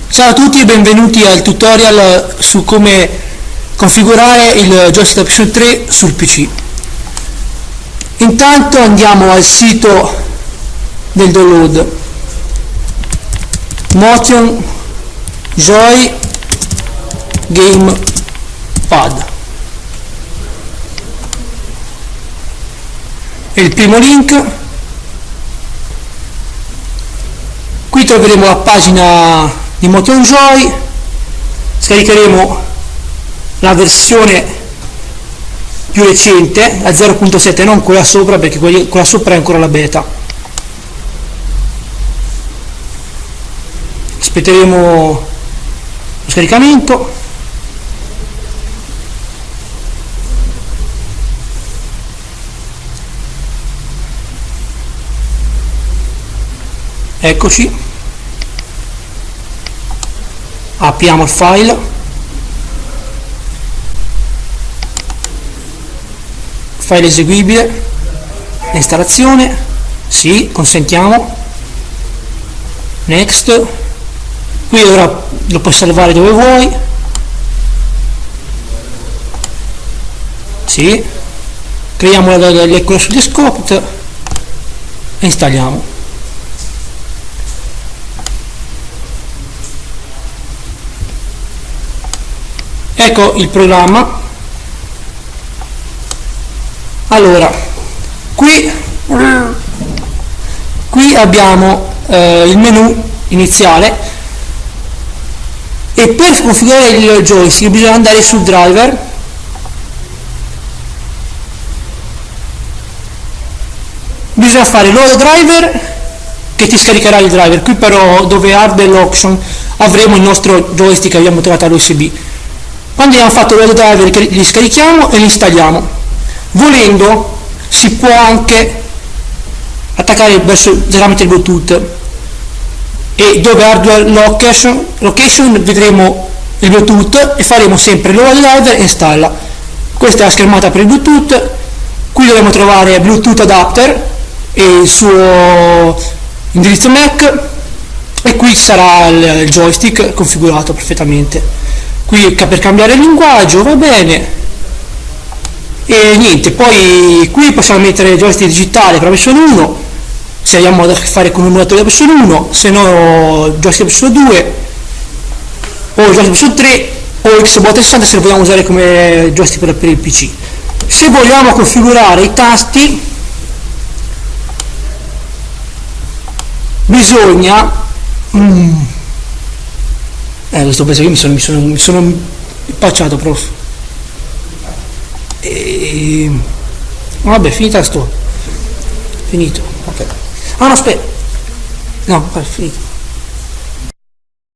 Ciao a tutti e benvenuti al tutorial su come configurare il joystick option 3 sul PC. Intanto andiamo al sito del download Motion Joy Gamepad. E il primo link. Qui troveremo la pagina di Motion Joy, scaricheremo la versione più recente, la 0.7, non quella sopra perché quella sopra è ancora la beta. Aspetteremo lo scaricamento. Eccoci. Apriamo il file, file eseguibile, installazione, sì, consentiamo, next. Qui ora lo puoi salvare dove vuoi, sì, creiamo la leccola su desktop e installiamo. Ecco il programma. Allora, qui abbiamo il menu iniziale e per configurare il joystick bisogna andare sul driver, bisogna fare load driver che ti scaricherà il driver. Qui però dove hardware option avremo il nostro joystick che abbiamo trovato all'USB. Quando abbiamo fatto il driver li scarichiamo e li installiamo. Volendo si può anche attaccare tramite il Bluetooth, e dove hardware location vedremo il Bluetooth e faremo sempre load driver e installa. Questa è la schermata per il Bluetooth. Qui dovremo trovare Bluetooth adapter e il suo indirizzo MAC, e qui sarà il joystick configurato perfettamente. Qui per cambiare il linguaggio va bene, e niente. Poi qui possiamo mettere il joystick digitale per la versione 1 se abbiamo a che fare con un emulatore della versione 1, se no joystick versione 2 o joystick versione 3 o Xbox 360 se lo vogliamo usare come joystick per il PC. Se vogliamo configurare i tasti bisogna questo penso che mi sono impacciato, prof. Vabbè, finita sto. Finito. Ok. Ah no, aspetta. No, finito.